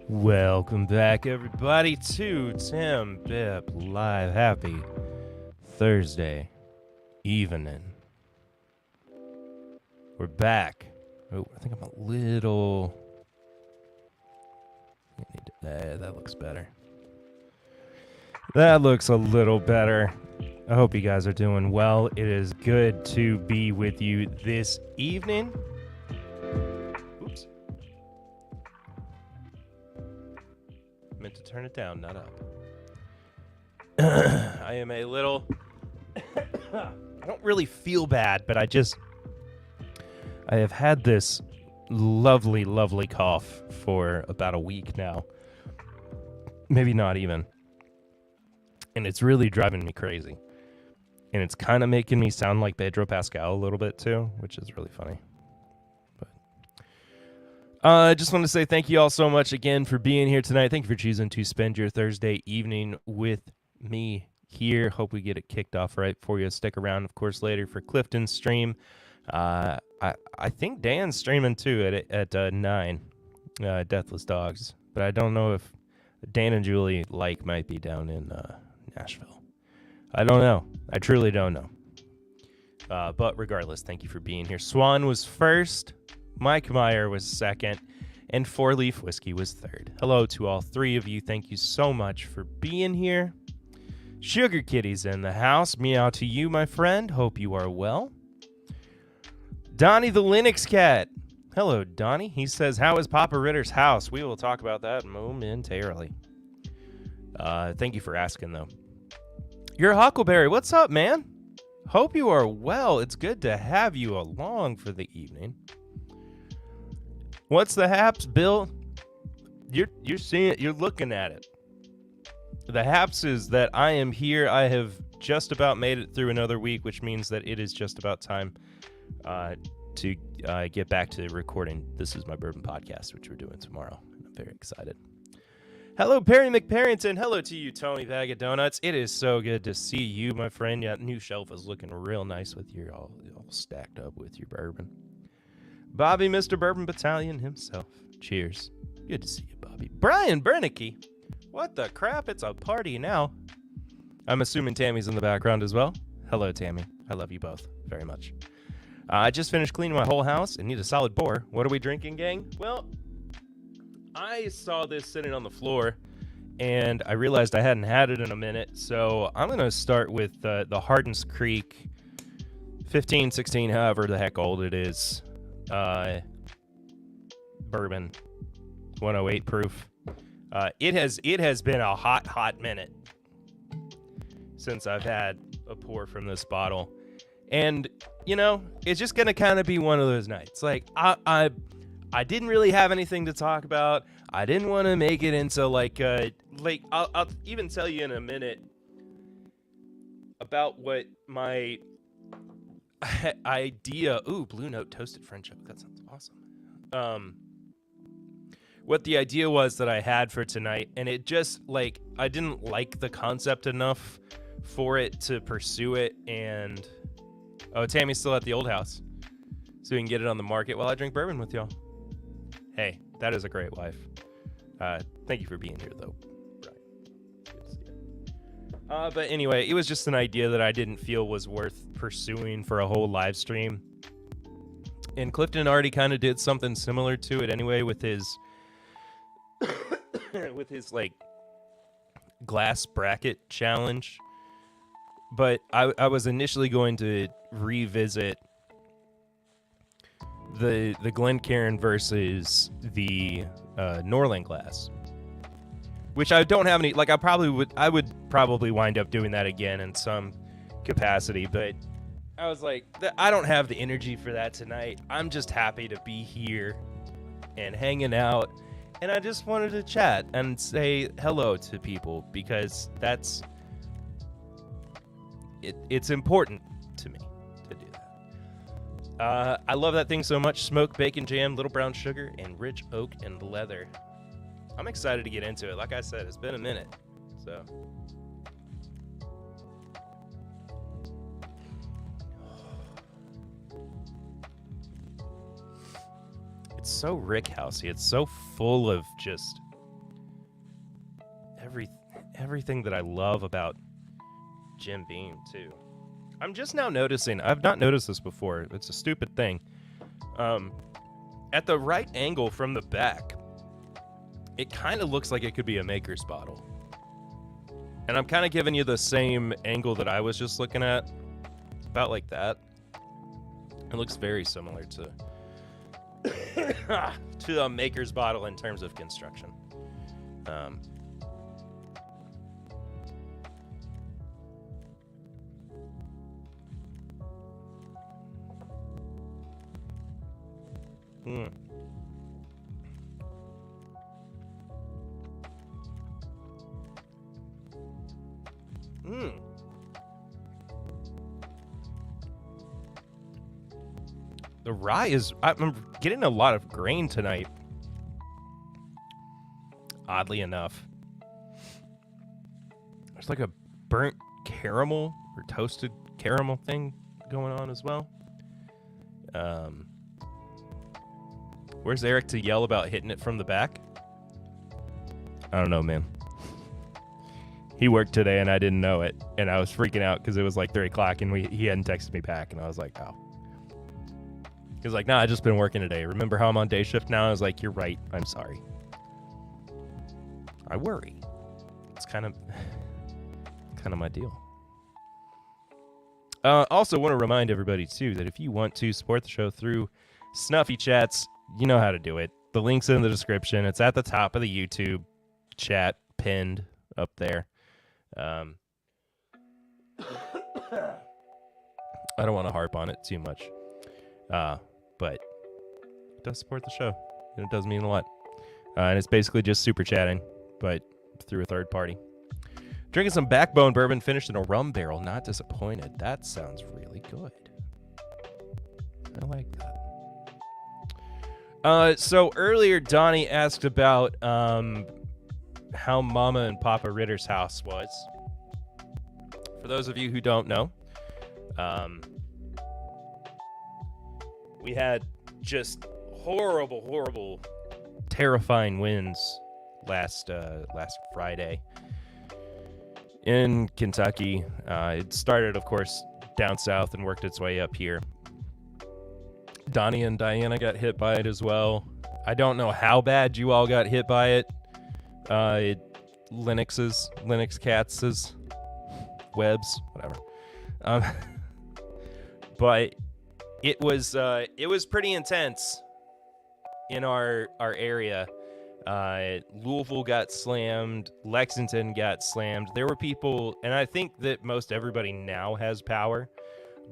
Welcome back, everybody, to TIMBP Live. Happy Thursday evening. We're back. Oh, I think I'm a little... that looks better. That looks a little better. I hope you guys are doing well. It is good to be with you this evening. Oops. Meant to turn it down, not up. I am a little... I don't really feel bad, but I have had this lovely, lovely cough for about a week now. Maybe not even. And it's really driving me crazy. And it's kind of making me sound like Pedro Pascal a little bit too, which is really funny. I just want to say thank you all so much again for being here tonight. Thank you for choosing to spend your Thursday evening with me here. Hope we get it kicked off right for you. Stick around, of course, later for Clifton's stream. I think Dan's streaming too at 9, Deathless Dogs. But I don't know if Dan and Julie might be down in Nashville. I don't know. I truly don't know. But regardless, thank you for being here. Swan was first. Mike Meyer was second, and 4 Leaf Whiskey was third. Hello to all three of you. Thank you so much for being here. Sugar Kitty's in the house. Meow to you, my friend. Hope you are well. Donnie the Linux Cat. Hello, Donnie. He says, how is Papa Ritter's house? We will talk about that momentarily. Thank you for asking, though. You're Huckleberry. What's up, man? Hope you are well. It's good to have you along for the evening. What's the haps, Bill? You're seeing it. You're looking at it. The haps is that I am here. I have just about made it through another week, which means that it is just about time to get back to recording. This is my Bourbon podcast, which we're doing tomorrow. I'm very excited. Hello, Perry McParrington. Hello to you, Tony Bag of Donuts. It is so good to see you, my friend. That new shelf is looking real nice with your all stacked up with your bourbon. Bobby, Mr. Bourbon Battalion himself. Cheers. Good to see you, Bobby. Brian Bernicke. What the crap? It's a party now. I'm assuming Tammy's in the background as well. Hello, Tammy. I love you both very much. I just finished cleaning my whole house and need a solid pour. What are we drinking, gang? Well, I saw this sitting on the floor, and I realized I hadn't had it in a minute, so I'm going to start with the Hardin's Creek 15, 16, however the heck old it is. Bourbon 108 proof. It has been a hot minute since I've had a pour from this bottle, and you know, it's just gonna kind of be one of those nights. Like I didn't really have anything to talk about. I didn't want to make it into I'll even tell you in a minute about what my idea. Ooh, Blue Note toasted French oak. That sounds awesome. What the idea was that I had for tonight, and it just I didn't like the concept enough for it to pursue it. And Tammy's still at the old house, so we can get it on the market while I drink bourbon with y'all. Hey, that is a great wife. Thank you for being here, though. But anyway, it was just an idea that I didn't feel was worth pursuing for a whole live stream. And Clifton already kind of did something similar to it anyway with his glass bracket challenge. But I was initially going to revisit the Glencairn versus the Norland glass, which I don't have any. I would probably wind up doing that again in some capacity, but I was like, I don't have the energy for that tonight. I'm just happy to be here and hanging out, and I just wanted to chat and say hello to people because it's important to me to do that. I love that thing so much. Smoked bacon jam, little brown sugar, and rich oak and leather. I'm excited to get into it. Like I said, it's been a minute, so. It's so Rick Housey. It's so full of just everything that I love about Jim Beam, too. I'm just now noticing, I've not noticed this before. It's a stupid thing. At the right angle from the back, it kind of looks like it could be a Maker's bottle. And I'm kind of giving you the same angle that I was just looking at. About like that. It looks very similar to to a Maker's bottle in terms of construction. The rye is... I'm getting a lot of grain tonight. Oddly enough. There's like a burnt caramel or toasted caramel thing going on as well. Where's Eric to yell about hitting it from the back? I don't know, man. He worked today and I didn't know it. And I was freaking out because it was like 3 o'clock and he hadn't texted me back. And I was like, oh. He was like, nah, I just been working today. Remember how I'm on day shift now? I was like, you're right. I'm sorry. I worry. It's kind of my deal. Also want to remind everybody, too, that if you want to support the show through Snuffy Chats, you know how to do it. The link's in the description. It's at the top of the YouTube chat, pinned up there. I don't want to harp on it too much. But it does support the show, and it does mean a lot. And it's basically just super chatting, but through a third party. Drinking some Backbone bourbon finished in a rum barrel. Not disappointed. That sounds really good. I like that. So earlier, Donnie asked about how Mama and Papa Ritter's house was. For those of you who don't know, we had just horrible, terrifying winds last Friday in Kentucky. It started, of course, down south and worked its way up here. Donnie and Diana got hit by it as well. I don't know how bad you all got hit by it. Linux cats' webs, whatever. But it was pretty intense in our area. Louisville got slammed. Lexington got slammed. There were people, and I think that most everybody now has power,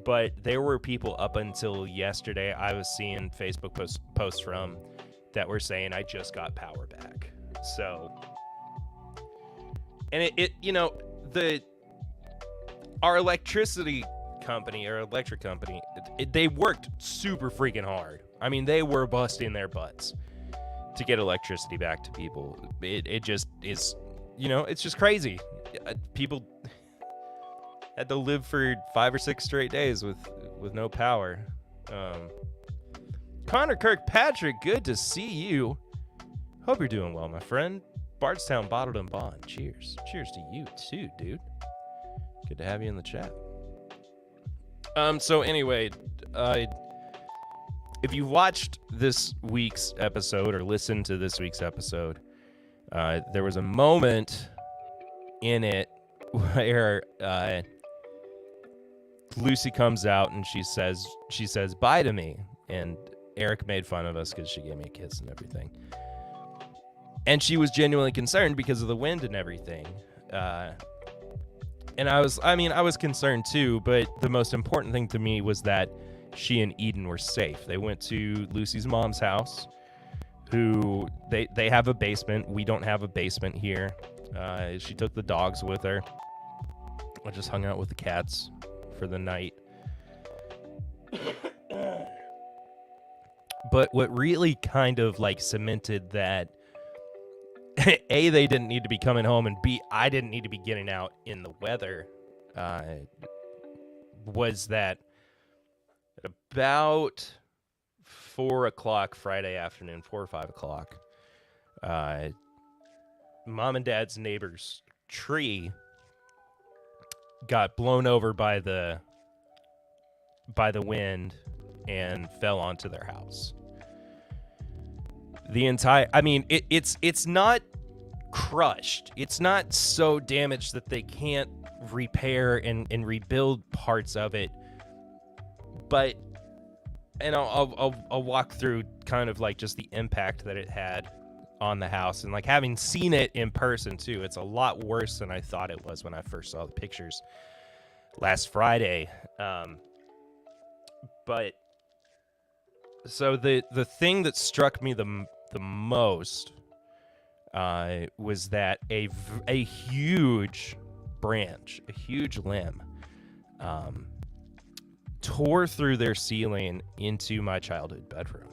but there were people up until yesterday I was seeing Facebook posts from that were saying I just got power back. So, and our electric company, they worked super freaking hard. I mean, they were busting their butts to get electricity back to people. It just is, it's just crazy. People had to live for 5 or 6 straight days with no power. Connor Kirkpatrick, good to see you. Hope you're doing well, my friend. Bardstown Bottled and Bond. Cheers. Cheers to you too, dude. Good to have you in the chat. So anyway, if you watched this week's episode or listened to this week's episode, there was a moment in it where Lucy comes out and she says bye to me, and Eric made fun of us because she gave me a kiss and everything, and she was genuinely concerned because of the wind and everything. And I was concerned too, but the most important thing to me was that she and Eden were safe. They went to Lucy's mom's house, who they have a basement. We don't have a basement here. She took the dogs with her. I just hung out with the cats for the night. But what really kind of like cemented that A, they didn't need to be coming home, and B, I didn't need to be getting out in the weather, was that at about 4 o'clock Friday afternoon, 4 or 5 o'clock, Mom and Dad's neighbors tree got blown over by the wind and fell onto their house. It's not crushed. It's not so damaged that they can't repair and rebuild parts of it. But, and I'll walk through kind of like just the impact that it had on the house, and like having seen it in person too, it's a lot worse than I thought it was when I first saw the pictures last Friday. But so the thing that struck me the most was that a huge branch, a huge limb, tore through their ceiling into my childhood bedroom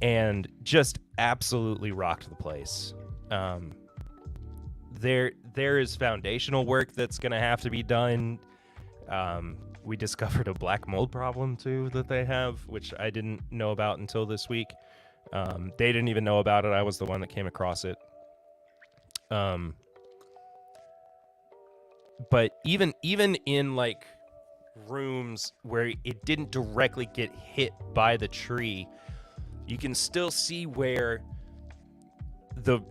and just absolutely rocked the place. There is foundational work that's going to have to be done. We discovered a black mold problem too that they have, which I didn't know about until this week. They didn't even know about it. I was the one that came across it. But even in like rooms where it didn't directly get hit by the tree, you can still see where the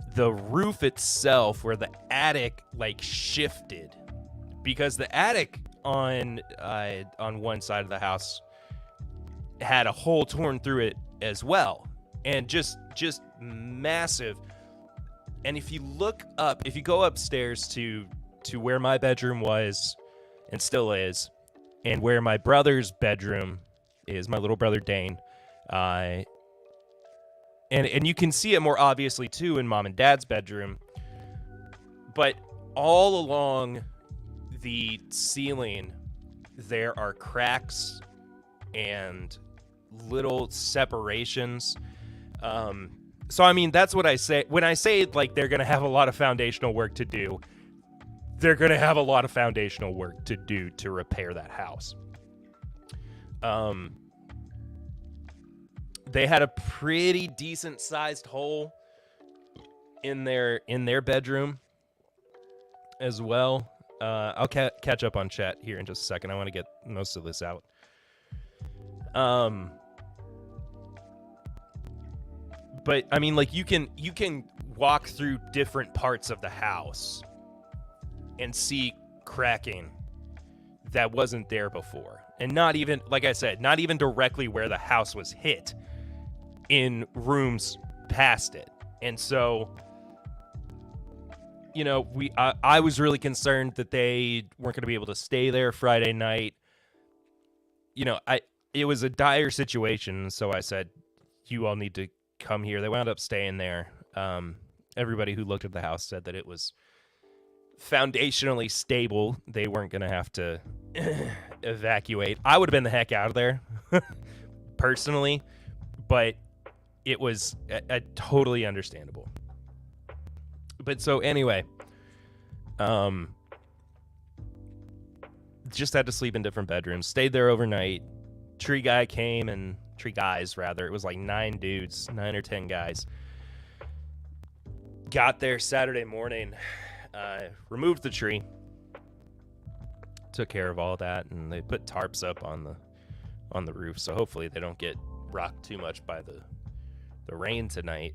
roof itself, where the attic like shifted, because the attic on one side of the house had a hole torn through it as well, and just massive. And if you go upstairs to where my bedroom was and still is, and where my brother's bedroom is, my little brother Dane, and you can see it more obviously too in mom and dad's bedroom, but all along the ceiling there are cracks and little separations. So I mean, that's what I say when I say like they're gonna have a lot of foundational work to do. They're gonna have a lot of foundational work to do to repair that house. They had a pretty decent sized hole in their bedroom as well. I'll catch up on chat here in just a second. I want to get most of this out. But I mean, like you can walk through different parts of the house and see cracking that wasn't there before, and not even, like I said, not even directly where the house was hit, in rooms past it. And so, you know, I was really concerned that they weren't going to be able to stay there Friday night. You know, it was a dire situation, so I said, you all need to come here. They wound up staying there. Everybody who looked at the house said that it was foundationally stable. They weren't going to have to evacuate. I would have been the heck out of there, personally, but it was a totally understandable. But so anyway, just had to sleep in different bedrooms. Stayed there overnight. Tree guys, rather. It was like 9 or 10 guys. Got there Saturday morning, removed the tree, took care of all that, and they put tarps up on the roof, so hopefully they don't get rocked too much by the rain tonight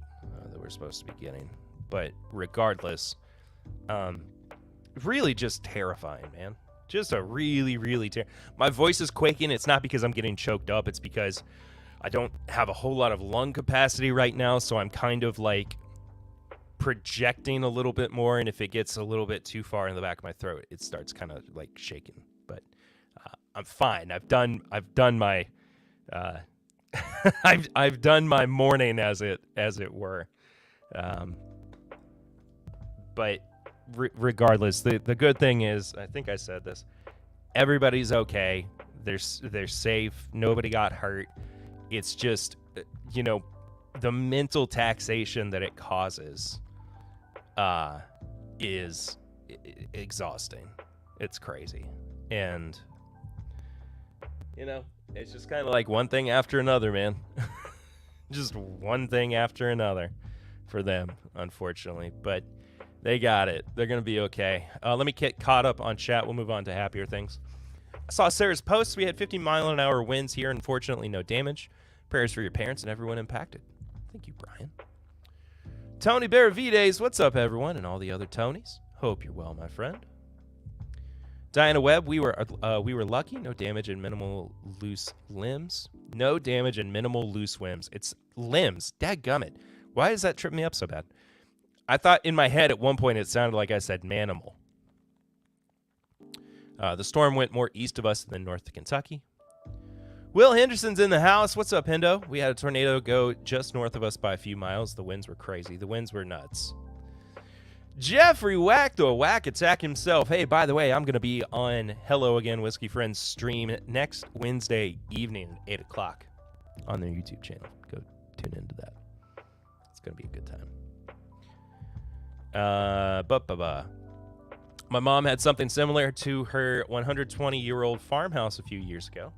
that we're supposed to be getting. But regardless, really just terrifying, man. Just a really, really my voice is quaking. It's not because I'm getting choked up. It's because I don't have a whole lot of lung capacity right now, so I'm kind of like projecting a little bit more, and if it gets a little bit too far in the back of my throat, it starts kind of like shaking. But I'm fine. I've done my I've done my morning as it were. But regardless, the good thing is, I think I said this, everybody's okay. They're safe. Nobody got hurt. It's just, you know, the mental taxation that it causes is exhausting. It's crazy. And, you know, it's just kind of like one thing after another, man. Just one thing after another for them, unfortunately. But They got it. They're going to be okay. Let me get caught up on chat. We'll move on to happier things. I saw Sarah's post. We had 50-mile-an-hour winds here. Unfortunately, no damage. Prayers for your parents and everyone impacted. Thank you, Brian. Tony Benavides, what's up, everyone, and all the other Tonys? Hope you're well, my friend. Diana Webb, we were lucky. No damage and minimal loose limbs. No damage and minimal loose limbs. It's limbs. Dadgummit. Why does that trip me up so bad? I thought in my head at one point it sounded like I said manimal. The storm went more east of us than north to Kentucky. Will Henderson's in the house. What's up, Hendo? We had a tornado go just north of us by a few miles. The winds were crazy. The winds were nuts. Jeffrey Whack, the Whack Attack himself. Hey, by the way, I'm going to be on Hello Again Whiskey Friends stream next Wednesday evening at 8 o'clock on their YouTube channel. Go tune into that. It's going to be a good time. My mom had something similar to her 120-year-old farmhouse a few years ago.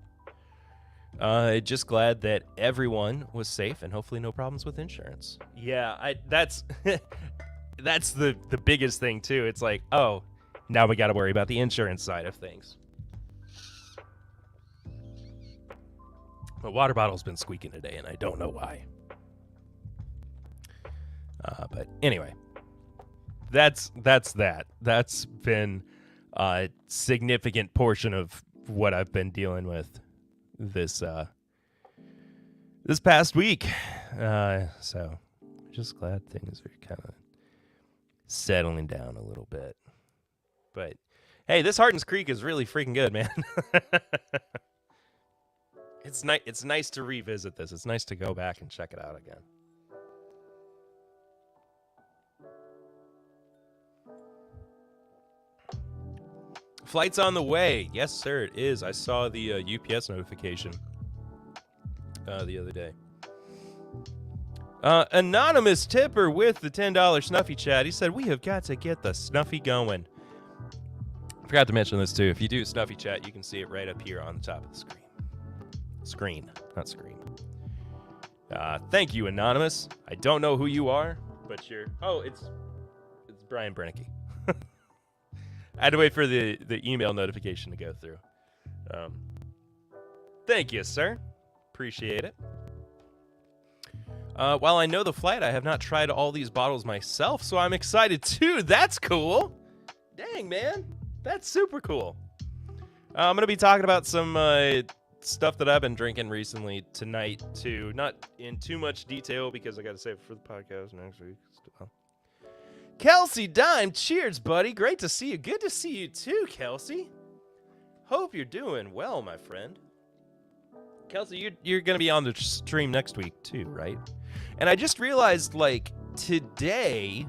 Just glad that everyone was safe and hopefully no problems with insurance. Yeah, that's that's the biggest thing too. It's like, oh, now we got to worry about the insurance side of things. My water bottle's been squeaking today, and I don't know why. But anyway, that's that. That's been a significant portion of what I've been dealing with this past week. So just glad things are kind of settling down a little bit. But hey, this Hardens Creek is really freaking good, man. It's nice to revisit this. It's nice to go back and check it out again. Flight's on the way. Yes, sir, it is. I saw the UPS notification the other day. Anonymous Tipper with the $10 Snuffy chat. He said, we have got to get the Snuffy going. Forgot to mention this, too. If you do Snuffy chat, you can see it right up here on the top of the screen. Screen, not screen. Thank you, Anonymous. I don't know who you are, but you're... Oh, it's Brian Brennicky. I had to wait for the email notification to go through. Thank you, sir. Appreciate it. While I know the flight, I have not tried all these bottles myself, so I'm excited too. That's cool. Dang, man. That's super cool. I'm going to be talking about some stuff that I've been drinking recently tonight, too. Not in too much detail because I got to save it for the podcast next week. Kelsey Dime, cheers, buddy. Great to see you. Good to see you too, Kelsey. Hope you're doing well, my friend. Kelsey, you're going to be on the stream next week too, right? And I just realized, like, today,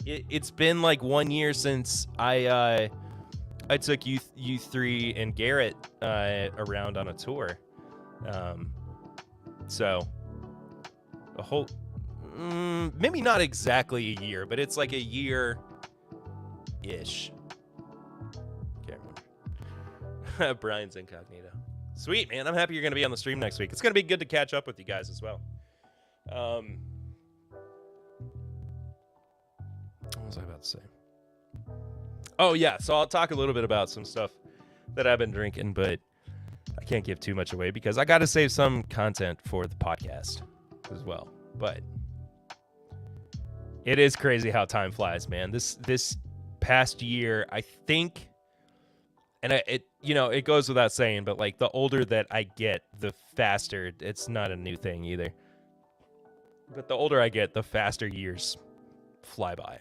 it's been like 1 year since I took you three and Garrett around on a tour. So, a whole... maybe not exactly a year, but it's like a year-ish. Can't remember. Brian's incognito. Sweet, man. I'm happy you're going to be on the stream next week. It's going to be good to catch up with you guys as well. What was I about to say? Oh, yeah. So I'll talk a little bit about some stuff that I've been drinking, but I can't give too much away because I got to save some content for the podcast as well. But... it is crazy how time flies, man. This past year, I think, and it goes without saying, but like the older that I get, the faster. It's not a new thing either. But the older I get, the faster years fly by.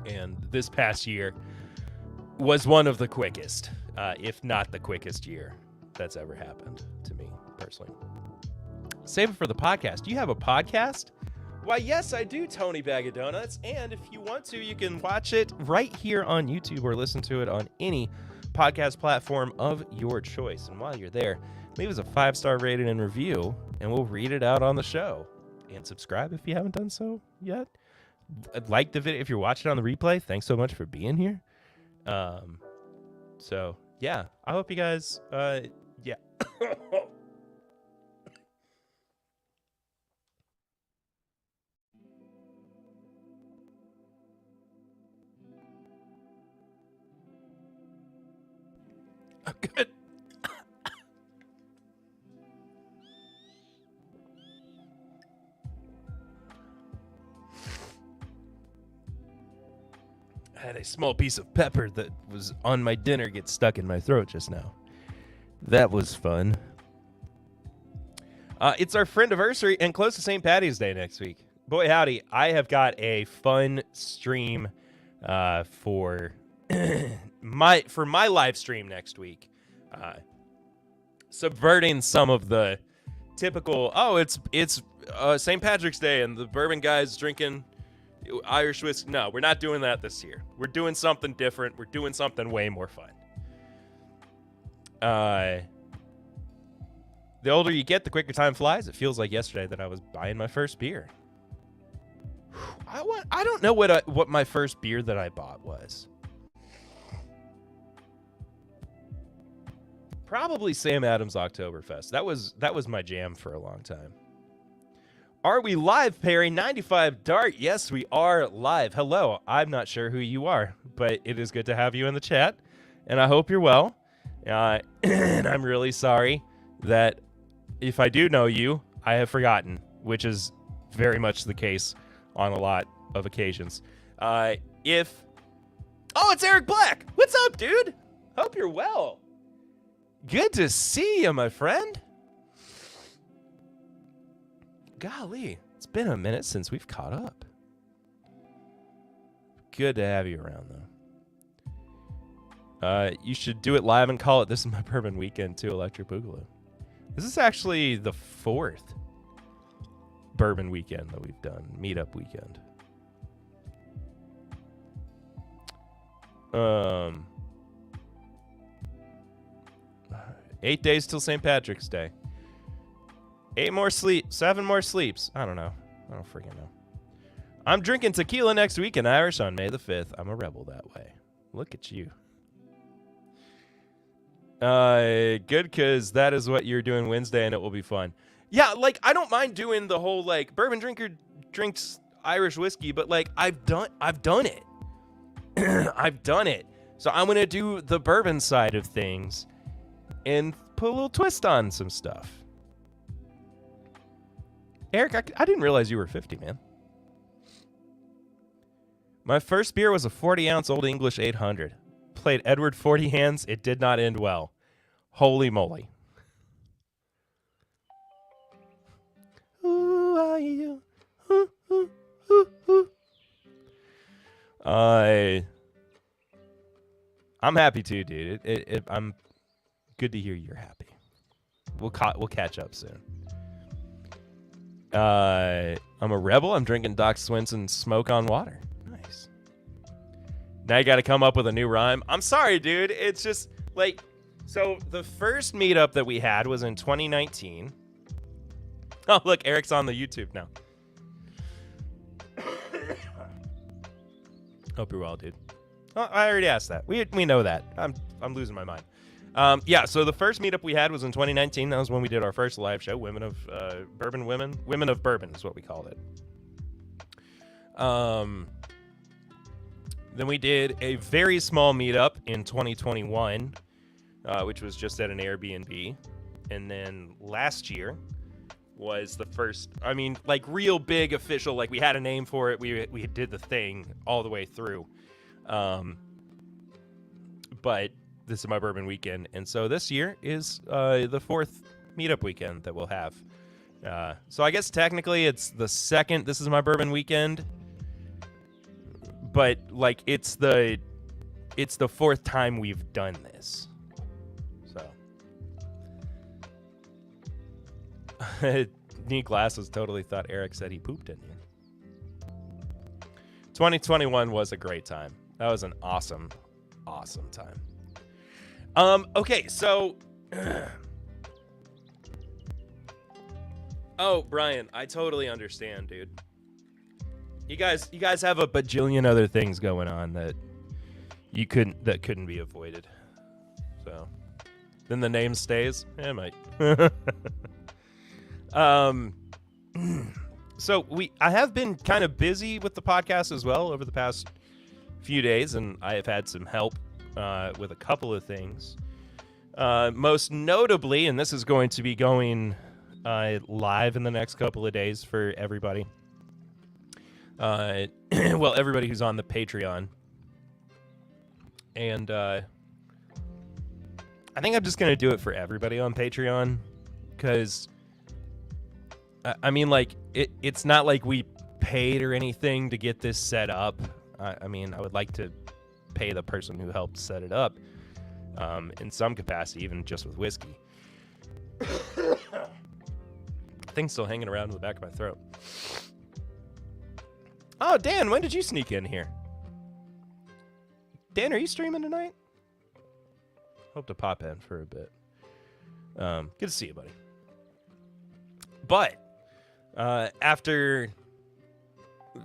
And this past year was one of the quickest, if not the quickest year that's ever happened to me personally. Save it for the podcast. Do you have a podcast? Why, yes, I do, Tony Bag of Donuts. And if you want to, you can watch it right here on YouTube or listen to it on any podcast platform of your choice. And while you're there, leave us a 5-star rating and review, and we'll read it out on the show. And subscribe if you haven't done so yet. Like the video if you're watching on the replay. Thanks so much for being here. So, yeah, I hope you guys, yeah. Good. I had a small piece of pepper that was on my dinner get stuck in my throat just now. That was fun. It's our friend-iversary and close to St. Patty's Day next week. Boy, howdy, I have got a fun stream for my live stream next week. Subverting some of the typical, it's St. Patrick's Day and the bourbon guys drinking Irish whiskey. No, we're not doing that this year. We're doing something different. We're doing something way more fun. The older you get, the quicker time flies. It feels like yesterday that I was buying my first beer. I don't know what my first beer that I bought was. Probably Sam Adams Oktoberfest. That was my jam for a long time. Are we live, Perry? 95 Dart. Yes, we are live. Hello. I'm not sure who you are, but it is good to have you in the chat, and I hope you're well. And I'm really sorry that if I do know you, I have forgotten, which is very much the case on a lot of occasions. It's Eric Black. What's up, dude? Hope you're well. Good to see you, my friend. Golly, it's been a minute since we've caught up. Good to have you around, though. You should do it live and call it This Is My Bourbon Weekend to Electric Boogaloo. This is actually the 4th bourbon weekend that we've done, meetup weekend. 8 days till St. Patrick's Day. 7 more sleeps. I don't know. I don't freaking know. I'm drinking tequila next week in Irish on May the 5th. I'm a rebel that way. Look at you. Good, because that is what you're doing Wednesday, and it will be fun. Yeah, like, I don't mind doing the whole, like, bourbon drinker drinks Irish whiskey, but, like, I've done it. I've done it. So I'm going to do the bourbon side of things and put a little twist on some stuff. Eric, I didn't realize you were 50, man. My first beer was a 40-ounce Old English 800. Played Edward 40 hands. It did not end well. Holy moly. Who are you? I'm happy too, dude. I'm good to hear you're happy. We'll catch up soon. I'm a rebel. I'm drinking Doc Swinson Smoke on Water. Nice. Now you got to come up with a new rhyme. I'm sorry, dude. It's just like, so the first meetup that we had was in 2019. Oh, look, Eric's on the YouTube now. Hope you're well, dude. Oh, I already asked that. We know that. I'm losing my mind. Yeah, so the first meetup we had was in 2019. That was when we did our first live show, Women of Bourbon Women. Women of Bourbon is what we called it. Then we did a very small meetup in 2021, which was just at an Airbnb. And then last year was the first, I mean, like real big official, like we had a name for it. We did the thing all the way through. But This Is My Bourbon Weekend. And so this year is the 4th meetup weekend that we'll have. So I guess technically it's the 2nd This Is My Bourbon Weekend. But like it's the 4th time we've done this. So Neat Glasses totally thought Eric said he pooped in you. 2021 was a great time. That was an awesome time. Okay, so oh, Brian, I totally understand, dude. You guys have a bajillion other things going on that couldn't be avoided. So then the name stays. It might. So I have been kind of busy with the podcast as well over the past few days, and I have had some help with a couple of things. Most notably, and this is going to be going live in the next couple of days for everybody. Well, everybody who's on the Patreon. And I think I'm just going to do it for everybody on Patreon. Because, I mean, like, it's not like we paid or anything to get this set up. I mean, I would like to pay the person who helped set it up in some capacity, even just with whiskey. Thing's still hanging around in the back of my throat. Oh, Dan, when did you sneak in here? Dan, are you streaming tonight? Hope to pop in for a bit. Good to see you, buddy. But after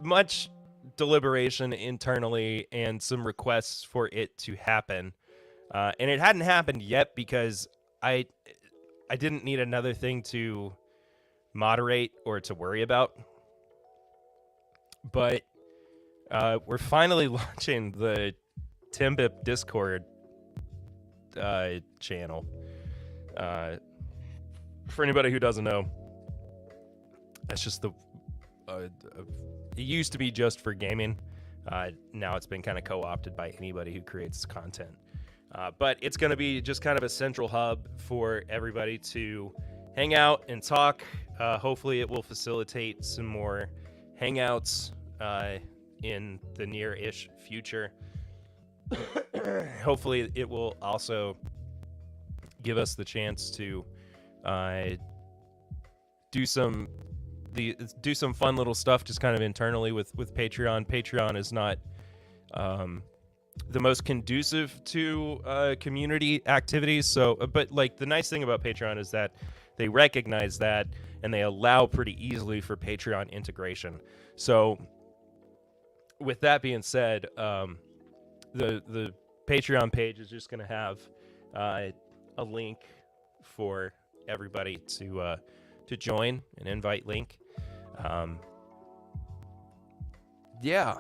much deliberation internally and some requests for it to happen, and it hadn't happened yet because I didn't need another thing to moderate or to worry about. But we're finally launching the TIMBP Discord channel. For anybody who doesn't know, that's just it used to be just for gaming. Now it's been kind of co-opted by anybody who creates content. But it's going to be just kind of a central hub for everybody to hang out and talk. Hopefully it will facilitate some more hangouts in the near-ish future. Hopefully it will also give us the chance to do some fun little stuff just kind of internally with Patreon. Patreon is not the most conducive to community activities. So, but like the nice thing about Patreon is that they recognize that and they allow pretty easily for Patreon integration. So with that being said, the Patreon page is just going to have a link for everybody to join, an invite link. Yeah,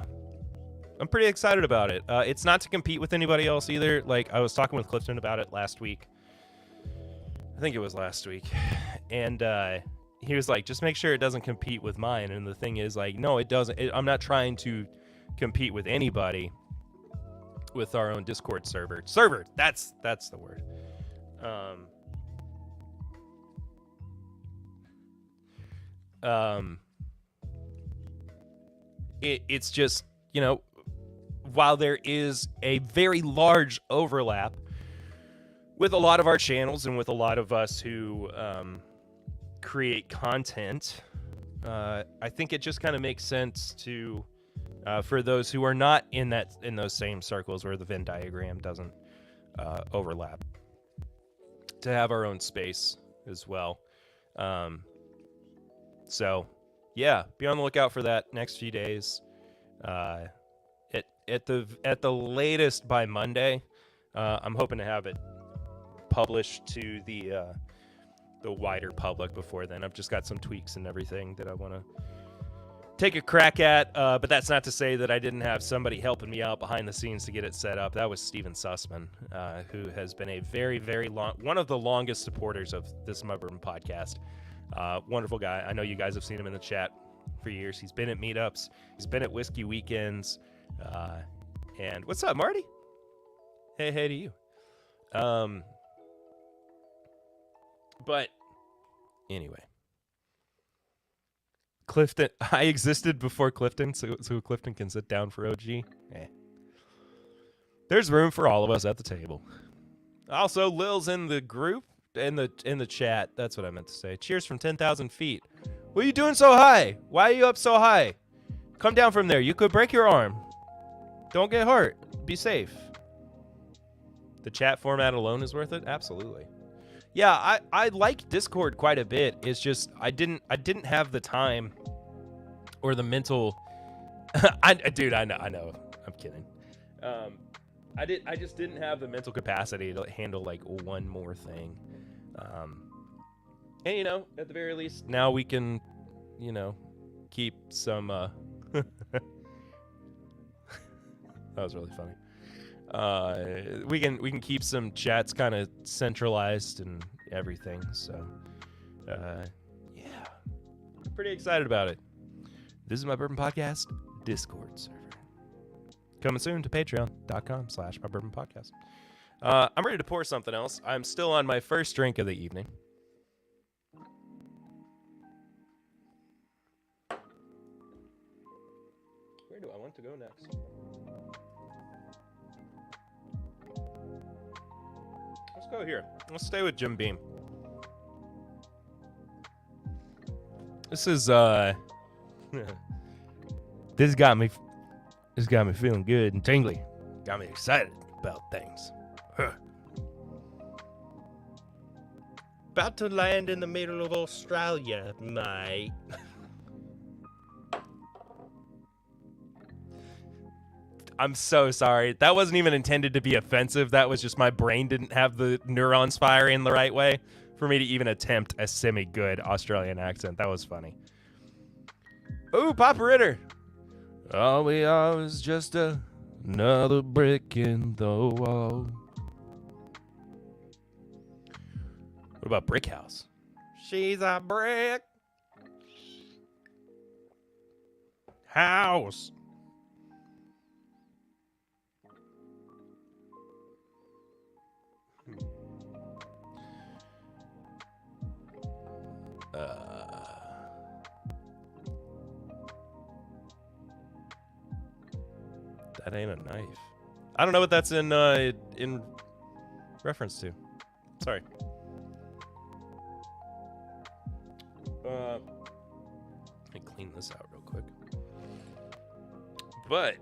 I'm pretty excited about it. It's not to compete with anybody else either. Like I was talking with Clifton about it last week. I think it was last week. And he was like, just make sure it doesn't compete with mine. And the thing is like, no, it doesn't. I'm not trying to compete with anybody with our own Discord server. That's the word. It's just, you know, while there is a very large overlap with a lot of our channels and with a lot of us who create content, I think it just kind of makes sense to for those who are not in those same circles where the Venn diagram doesn't overlap, to have our own space as well. So yeah, be on the lookout for that next few days. At the latest by Monday, I'm hoping to have it published to the wider public before then. I've just got some tweaks and everything that I want to take a crack at, but that's not to say that I didn't have somebody helping me out behind the scenes to get it set up. That was Steven Sussman, who has been a very, very one of the longest supporters of this Bourbon podcast. Wonderful guy. I know you guys have seen him in the chat for years. He's been at meetups. He's been at whiskey weekends. And what's up, Marty? Hey to you. But anyway, Clifton. I existed before Clifton, so Clifton can sit down for OG. There's room for all of us at the table. Also, Lil's in the group, in the chat. That's what I meant to say. Cheers from 10,000 feet. What are you doing so high? Why are you up so high? Come down from there. You could break your arm. Don't get hurt. Be safe. The chat format alone is worth it? Absolutely. Yeah, I like Discord quite a bit. It's just I didn't have the time or the mental I know. I'm kidding. I just didn't have the mental capacity to handle like one more thing. And you know, at the very least, now we can, you know, keep some that was really funny. We can keep some chats kind of centralized and everything. So, yeah, pretty excited about it. This is my Bourbon Podcast Discord server. Coming soon to patreon.com/my Bourbon Podcast. I'm ready to pour something else. I'm still on my first drink of the evening. Where do I want to go next? Let's go here. Let's stay with Jim Beam. This is this got me feeling good and tingly. Got me excited about things. Huh. About to land in the middle of Australia, mate. I'm so sorry. That wasn't even intended to be offensive. That was just my brain didn't have the neurons firing the right way for me to even attempt a semi-good Australian accent. That was funny. Ooh, Papa Ritter. All we are is just another brick in the wall. What about Brick House? She's a brick house. That ain't a knife. I don't know what that's in reference to. Sorry. Let me clean this out real quick. But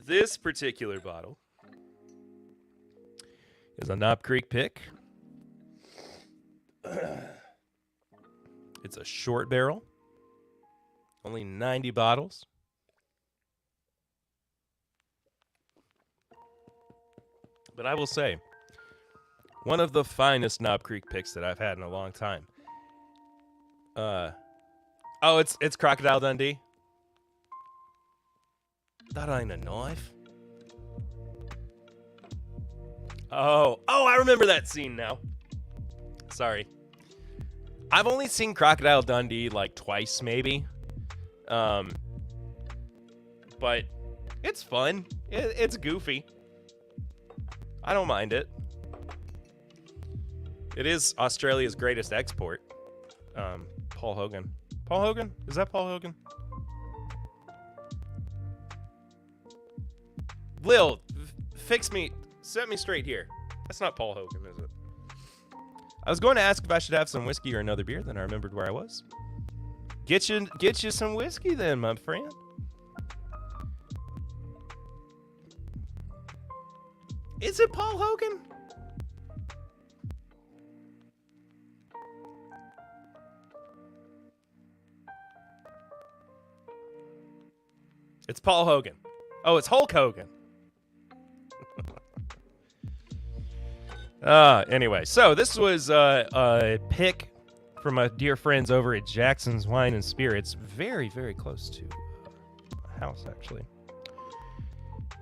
this particular bottle is a Knob Creek pick. It's a short barrel. Only 90 bottles. But I will say, one of the finest Knob Creek picks that I've had in a long time. Oh, it's Crocodile Dundee. That ain't a knife. Oh, I remember that scene now. Sorry. I've only seen Crocodile Dundee like twice, maybe. But it's fun. It's goofy. I don't mind it. It is Australia's greatest export. Paul Hogan. Paul Hogan? Is that Paul Hogan? Lil, fix me. Set me straight here. That's not Paul Hogan, is it? I was going to ask if I should have some whiskey or another beer, then I remembered where I was. Get you some whiskey then, my friend. Is it Paul Hogan? It's Paul Hogan. Oh, it's Hulk Hogan. Anyway, so this was a pick from my dear friends over at Jackson's Wine and Spirits. Very, very close to my house, actually.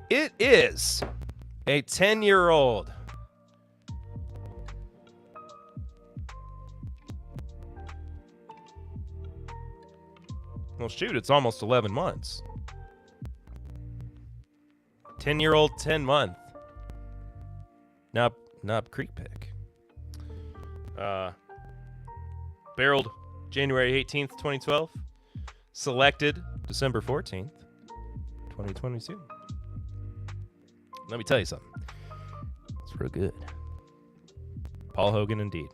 It is a 10-year-old. Well, shoot, it's almost 11 months. 10-year-old, 10-month. Knob Creek pick. Barreled January 18th, 2012. Selected December 14th, 2022. Let me tell you something. It's real good. Paul Hogan indeed.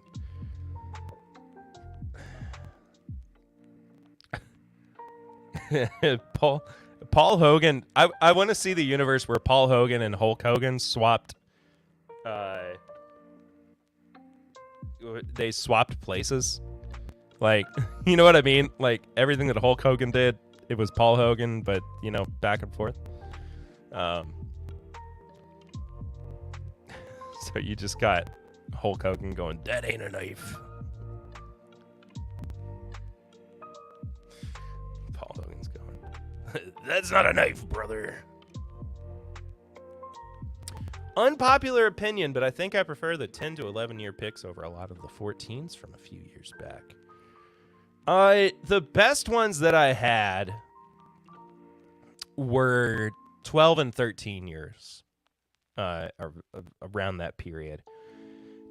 Paul Hogan. I want to see the universe where Paul Hogan and Hulk Hogan swapped. They swapped places. Like, you know what I mean? Like, everything that Hulk Hogan did, it was Paul Hogan, but, you know, back and forth. So you just got Hulk Hogan going, that ain't a knife. Paul Hogan's going, that's not a knife, brother. Unpopular opinion, but I think I prefer the 10 to 11-year picks over a lot of the 14s from a few years back. The best ones that I had were 12 and 13 years, around that period.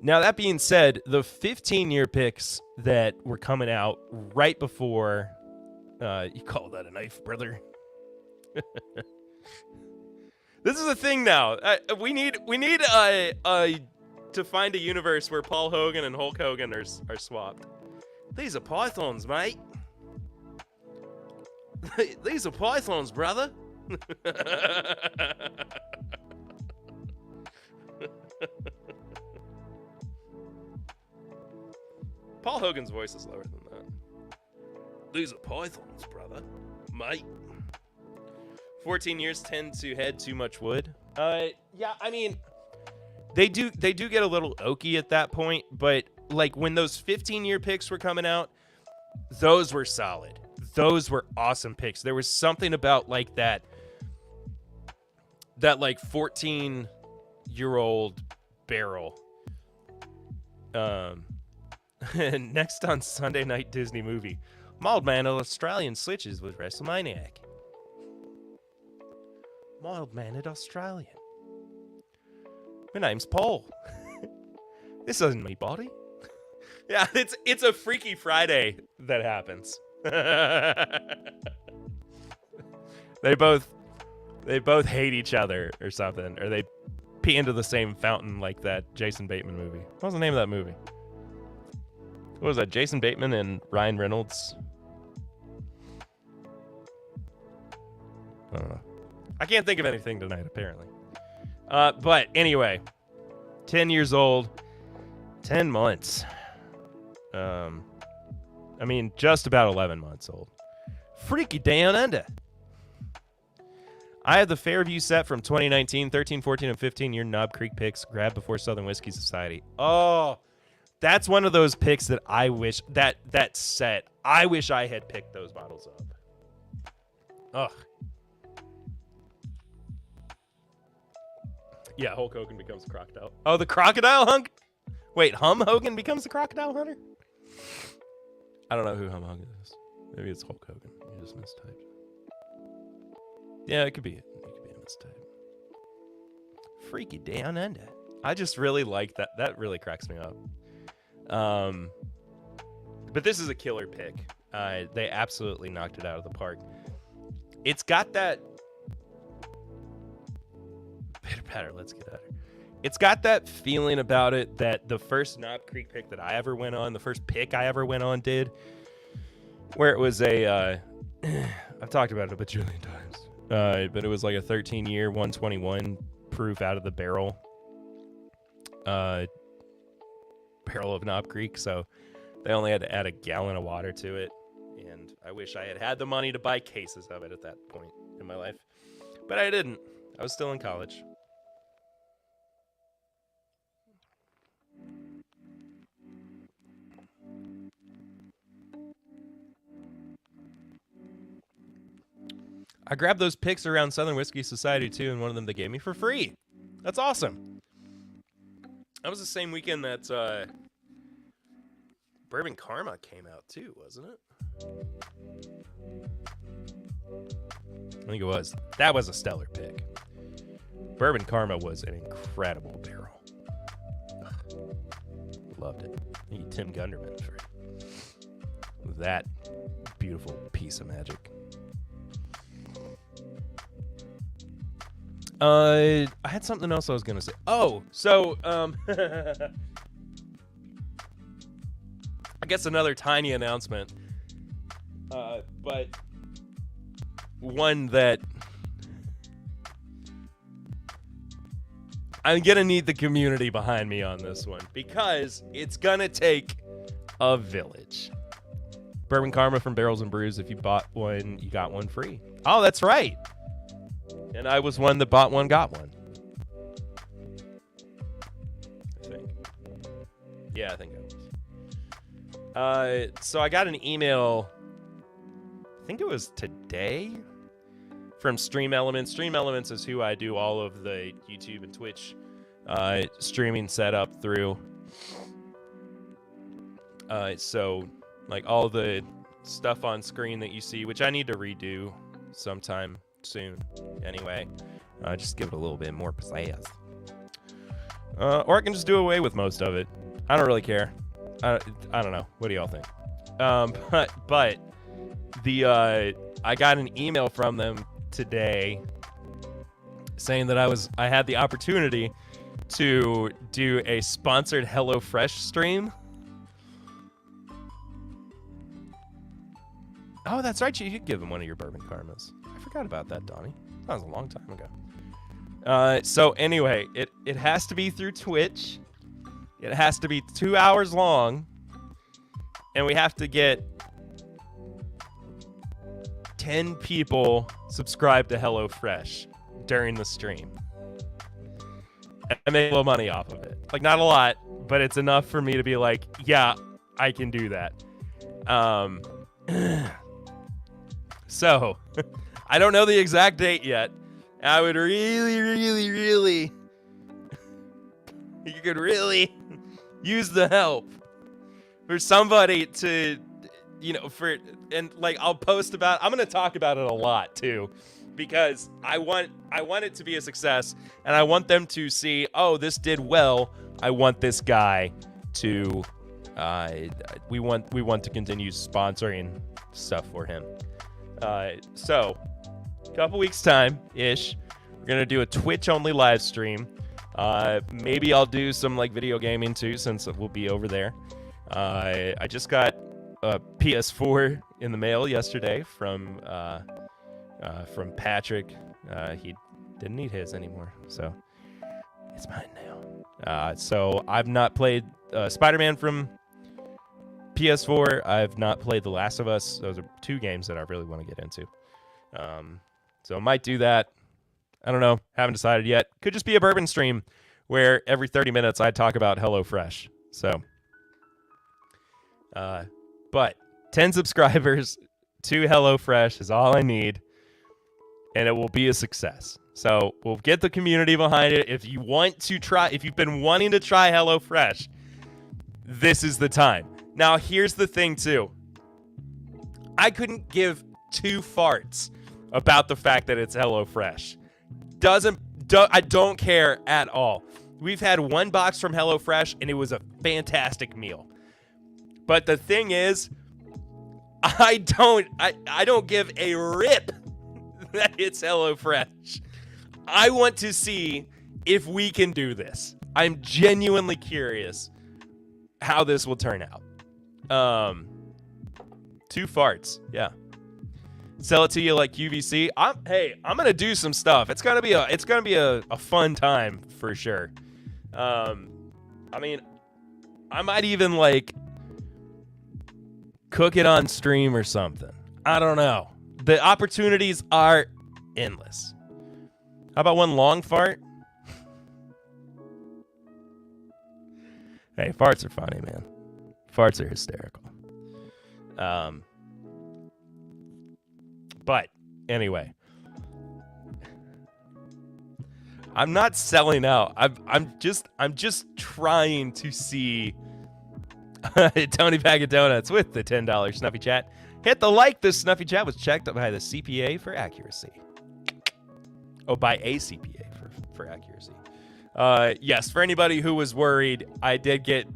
Now, that being said, the 15-year picks that were coming out right before, you call that a knife, brother? This is a thing now. We need to find a universe where Paul Hogan and Hulk Hogan are swapped. These are pythons, mate. These are pythons, brother. Paul Hogan's voice is lower than that. These are pythons, brother. Mate. 14 years tend to head too much wood. Yeah, I mean, they do get a little oaky at that point, but like when those 15-year picks were coming out, those were solid. Those were awesome picks. There was something about like that like 14-year-old barrel. Next on Sunday Night Disney Movie, mild man Australian switches with WrestleManiac. Mild-mannered Australian. My name's Paul. This isn't me body. Yeah, it's a Freaky Friday that happens. They both hate each other or something, or they pee into the same fountain like that Jason Bateman movie. What was the name of that movie? What was that? Jason Bateman and Ryan Reynolds? I don't know. I can't think of anything tonight, apparently. But anyway, 10 years old, 10 months. I mean, just about 11 months old. Freaky down under. I have the Fairview set from 2019, 13, 14, and 15-year Knob Creek picks grabbed before Southern Whiskey Society. Oh, that's one of those picks that I wish, that set, I wish I had picked those bottles up. Ugh. Yeah, Hulk Hogan becomes a crocodile. Oh, the crocodile hunk? Wait, Hum Hogan becomes the crocodile hunter? I don't know who Hum Hogan is. Maybe it's Hulk Hogan. You just mistyped. Yeah, it could be it. It could be a mistype. Freaky down under. I just really like that. That really cracks me up. But this is a killer pick. They absolutely knocked it out of the park. It's got that... Pitter patter, let's get at her. It's got that feeling about it that the first Knob Creek pick that I ever went on, the first pick I ever went on did, where it was a, I've talked about it a bajillion times, but it was like a 13-year, 121 proof out of the barrel of Knob Creek, so they only had to add a gallon of water to it, and I wish I had the money to buy cases of it at that point in my life, but I didn't. I was still in college. I grabbed those picks around Southern Whiskey Society too, and one of them they gave me for free. That's awesome. That was the same weekend that Bourbon Karma came out too, wasn't it? I think it was. That was a stellar pick. Bourbon Karma was an incredible barrel. Ugh. Loved it. Thank you, Tim Gunderman, for that beautiful piece of magic. I had something else I was gonna say. Oh, so I guess another tiny announcement, but one that I'm gonna need the community behind me on this one because it's gonna take a village. Bourbon Karma from Barrels and Brews. If you bought one, you got one free. Oh, that's right. And I was one that bought one, got one. I think. Yeah, I think I was. So I got an email, I think it was today, from Stream Elements. Stream Elements is who I do all of the YouTube and Twitch streaming setup through. So like all the stuff on screen that you see, which I need to redo sometime soon anyway, just give it a little bit more pizzazz. Or I can just do away with most of it. I don't really care. I don't know. What do y'all think? But the I got an email from them today saying that I had the opportunity to do a sponsored HelloFresh stream. Oh, that's right. You could give them one of your bourbon karmas. I forgot about that, Donnie. That was a long time ago. So anyway, it has to be through Twitch. It has to be 2 hours long. And we have to get 10 people subscribed to HelloFresh during the stream. I make a little money off of it. Like, not a lot, but it's enough for me to be like, yeah, I can do that. So, I don't know the exact date yet. I would really, you could really use the help for somebody to, and like I'll post about. I'm gonna talk about it a lot too, because I want it to be a success, and I want them to see, oh, this did well. I want this guy to, we want to continue sponsoring stuff for him. So, a couple weeks time ish, we're gonna do a Twitch only live stream. Maybe I'll do some like video gaming too, since we'll be over there. I just got a PS4 in the mail yesterday from Patrick. He didn't need his anymore, so it's mine now. So I've not played Spider-Man from PS4. I've not played The Last of Us. Those are two games that I really want to get into. So I might do that. I don't know. Haven't decided yet. Could just be a bourbon stream where every 30 minutes I talk about HelloFresh. So, but 10 subscribers to HelloFresh is all I need, and it will be a success. So we'll get the community behind it. If you want to try, if you've been wanting to try HelloFresh, this is the time. Now, here's the thing, too. I couldn't give two farts about the fact that it's HelloFresh. I don't care at all. We've had one box from HelloFresh, and it was a fantastic meal. But the thing is, I don't give a rip that it's HelloFresh. I want to see if we can do this. I'm genuinely curious how this will turn out. Two farts, yeah. Sell it to you like QVC. I'm gonna do some stuff. It's gonna be a fun time for sure. I mean, I might even like cook it on stream or something. I don't know. The opportunities are endless. How about one long fart? Hey, farts are funny, man. Farts are hysterical. But anyway, I'm not selling out. I'm just trying to see Tony Bag of Donuts with the $10 Snuffy Chat. Hit the like. This Snuffy Chat was checked by the CPA for accuracy. Oh, by a CPA for accuracy. Yes, for anybody who was worried, I did get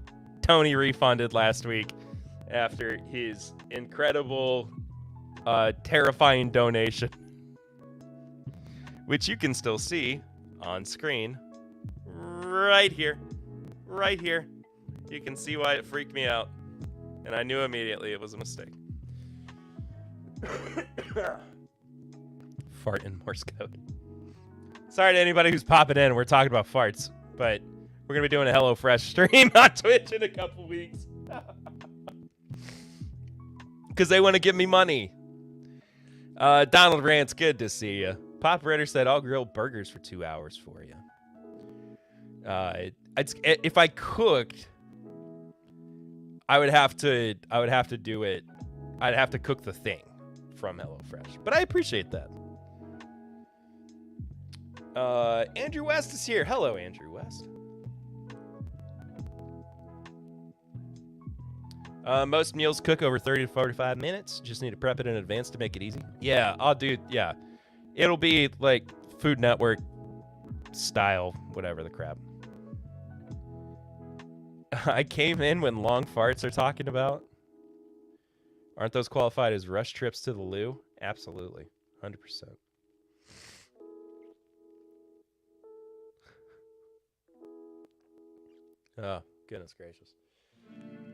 Tony refunded last week after his incredible, terrifying donation, which you can still see on screen right here. Right here. You can see why it freaked me out. And I knew immediately it was a mistake. Fart in Morse code. Sorry to anybody who's popping in. We're talking about farts, but we're going to be doing a HelloFresh stream on Twitch in a couple weeks. Because they want to give me money. Donald Rant's good to see you. Pop Ritter said, I'll grill burgers for 2 hours for you. If I cooked, I would have to do it. I'd have to cook the thing from HelloFresh. But I appreciate that. Andrew West is here. Hello, Andrew West. Most meals cook over 30 to 45 minutes. Just need to prep it in advance to make it easy. Yeah, I'll do. Yeah, it'll be like Food Network style, whatever the crap. I came in when long farts are talking about. Aren't those qualified as rush trips to the loo? Absolutely, 100%. Oh, goodness gracious.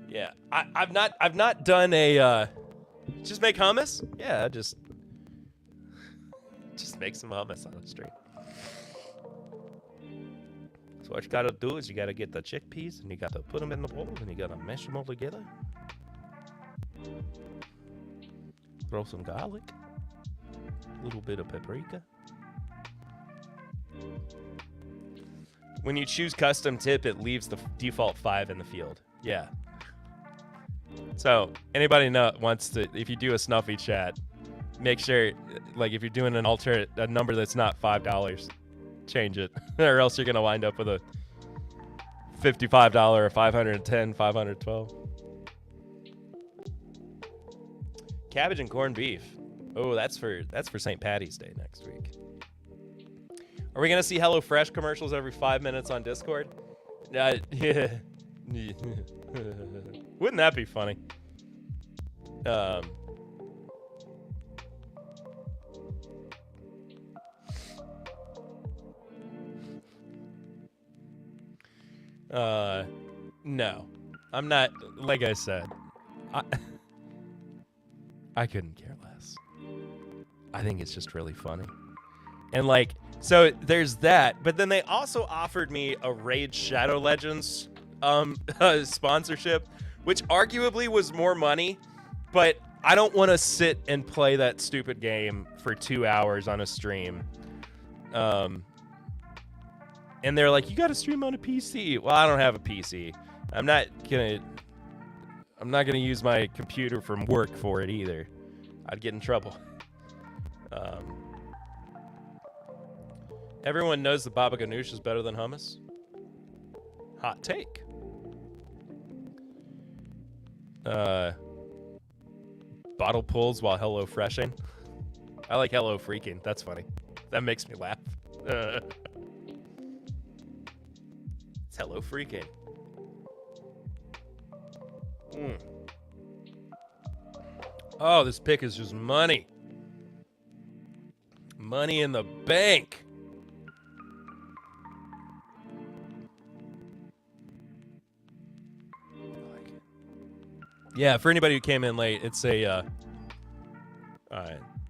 Yeah, I've not done a just make hummus. Yeah, just make some hummus on the street. So what you gotta do is you gotta get the chickpeas and you gotta put them in the bowl and you gotta mash them all together. Throw some garlic, a little bit of paprika. When you choose custom tip, it leaves the default 5 in the field. Yeah. So anybody wants to, if you do a Snuffy chat, make sure, like if you're doing a number that's not $5, change it, or else you're gonna wind up with a $55 or $510, $512. Cabbage and corned beef. Oh, that's for St. Patty's Day next week. Are we gonna see HelloFresh commercials every 5 minutes on Discord? Yeah. Wouldn't that be funny? No. I'm not, like I said, I couldn't care less. I think it's just really funny. And like, so there's that, but then they also offered me a Raid Shadow Legends sponsorship, which arguably was more money, but I don't want to sit and play that stupid game for 2 hours on a stream. And they're like, you got to stream on a PC. Well, I don't have a PC. I'm not gonna use my computer from work for it either. I'd get in trouble. Everyone knows the baba ganoush is better than hummus. Hot take. Bottle pulls while Hello Freshing. I like Hello Freaking. That's funny. That makes me laugh. It's Hello Freaking. Oh, this pick is just money. Money in the bank. Yeah, for anybody who came in late, it's a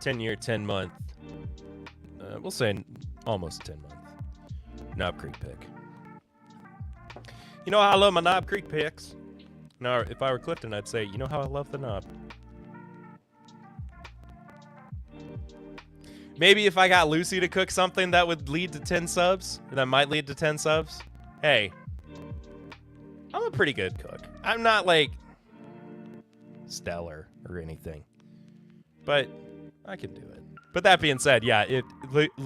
10-year, 10-month, we'll say almost 10-month Knob Creek pick. You know how I love my Knob Creek picks? Now, if I were Clifton, I'd say, you know how I love the knob? Maybe if I got Lucy to cook something that would lead to 10 subs, or that might lead to 10 subs. Hey, I'm a pretty good cook. I'm not like stellar or anything, but I can do it. But that being said, yeah,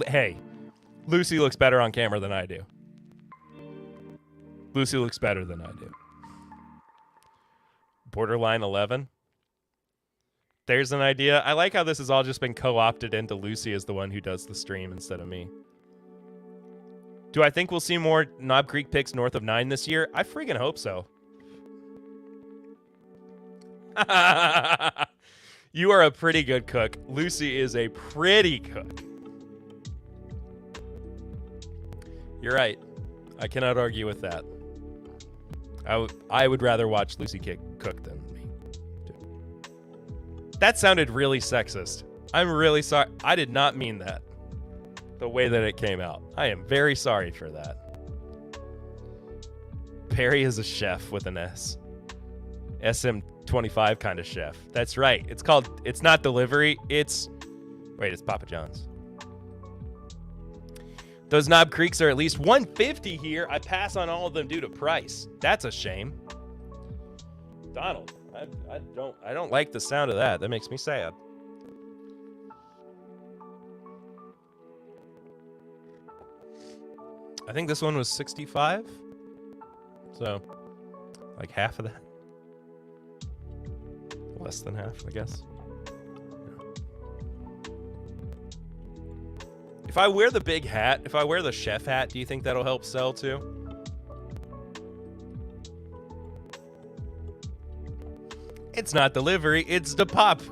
hey, Lucy looks better on camera than I do. Lucy looks better than I do. Borderline 11. There's an idea. I like how this has all just been co-opted into Lucy as the one who does the stream instead of me. Do I think we'll see more Knob Creek picks north of 9 this year? I freaking hope so. You are a pretty good cook. Lucy is a pretty cook. You're right. I cannot argue with that. I would rather watch Lucy cook than me. That sounded really sexist. I'm really sorry. I did not mean that. The way that it came out. I am very sorry for that. Perry is a chef with an S. SM25 kind of chef. That's right. It's not delivery. It's Papa John's. Those Knob Creeks are at least $150 here. I pass on all of them due to price. That's a shame. Donald, I don't like the sound of that. That makes me sad. I think this one was 65. So, like half of that. Less than half, I guess. If I wear the big hat, if I wear the chef hat, do you think that'll help sell too? It's not delivery, it's the pop.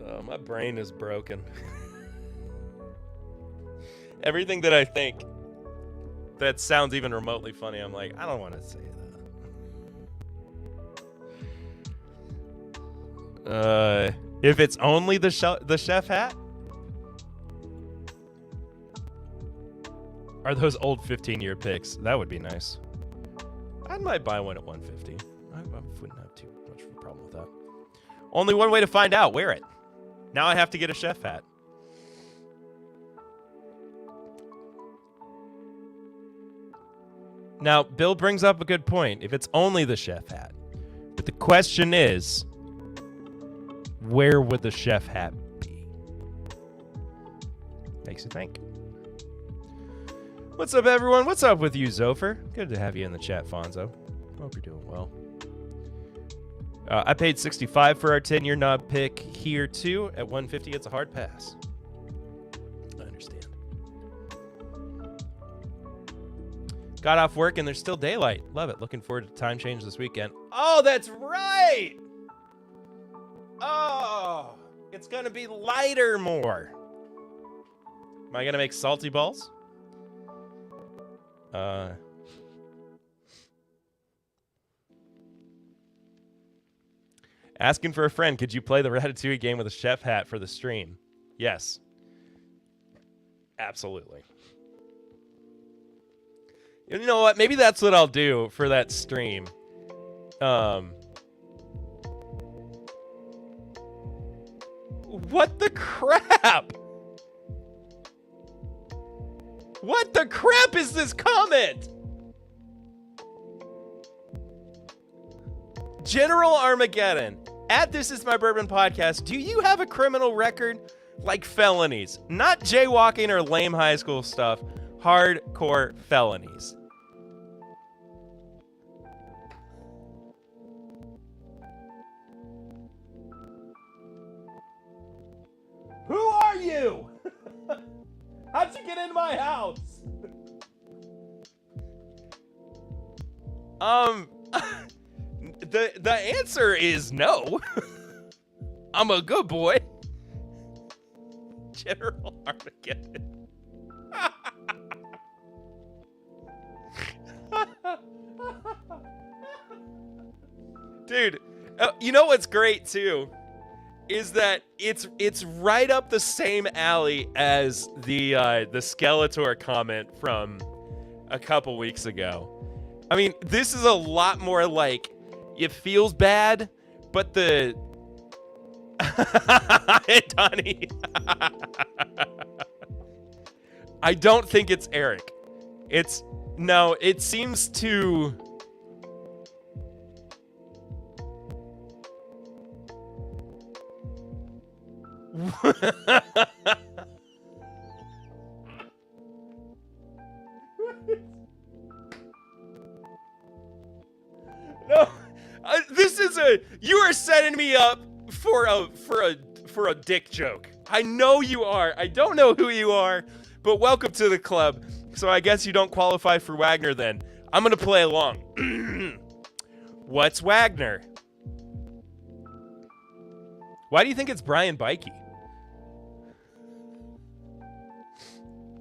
Oh, my brain is broken. Everything that I think that sounds even remotely funny, I'm like, I don't want to say that. If it's only the chef hat? Are those old 15-year picks? That would be nice. I might buy one at 150. I wouldn't have too much of a problem with that. Only one way to find out. Wear it. Now I have to get a chef hat. Now, Bill brings up a good point. If it's only the chef hat. But the question is, where would the chef hat be? Makes you think. What's up, everyone? What's up with you, Zopher? Good to have you in the chat, Fonzo. Hope you're doing well. I paid $65 for our 10-year knob pick here, too. At 150, it's a hard pass. I understand. Got off work, and there's still daylight. Love it. Looking forward to time change this weekend. Oh, that's right! Oh, it's going to be lighter more. Am I going to make salty balls? Asking for a friend, could you play the Ratatouille game with a chef hat for the stream? Yes. Absolutely. You know what? Maybe that's what I'll do for that stream. What the crap? What the crap is this comment? General Armageddon. At This Is My Bourbon Podcast, do you have a criminal record? Like felonies. Not jaywalking or lame high school stuff. Hardcore felonies. Who are you? How'd you get in my house? The answer is no. I'm a good boy. General Armageddon. Dude, you know what's great too? Is that it's right up the same alley as the Skeletor comment from a couple weeks ago. I mean, this is a lot more like it feels bad, but the Donnie. I don't think it's Eric. It seems to No, this is you are setting me up for a dick joke. I know you are. I don't know who you are, but welcome to the club. So I guess you don't qualify for Wagner then. I'm gonna play along. What's Wagner? Why do you think it's Brian Bikey?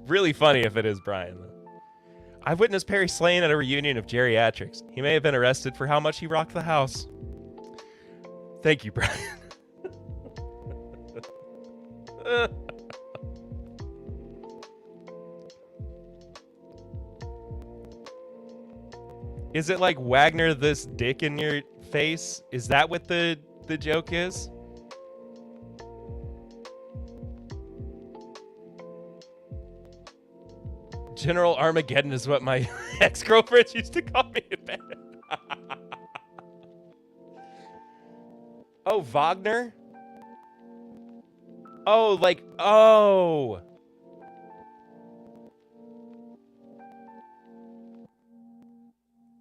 Really funny if it is Brian, though. I've witnessed Perry Slane at a reunion of geriatrics. He may have been arrested for how much he rocked the house. Thank you, Brian. Is it like Wagner this dick in your face? Is that what the joke is? General Armageddon is what my ex-girlfriends used to call me in bed. Oh, Wagner? Oh, like, oh.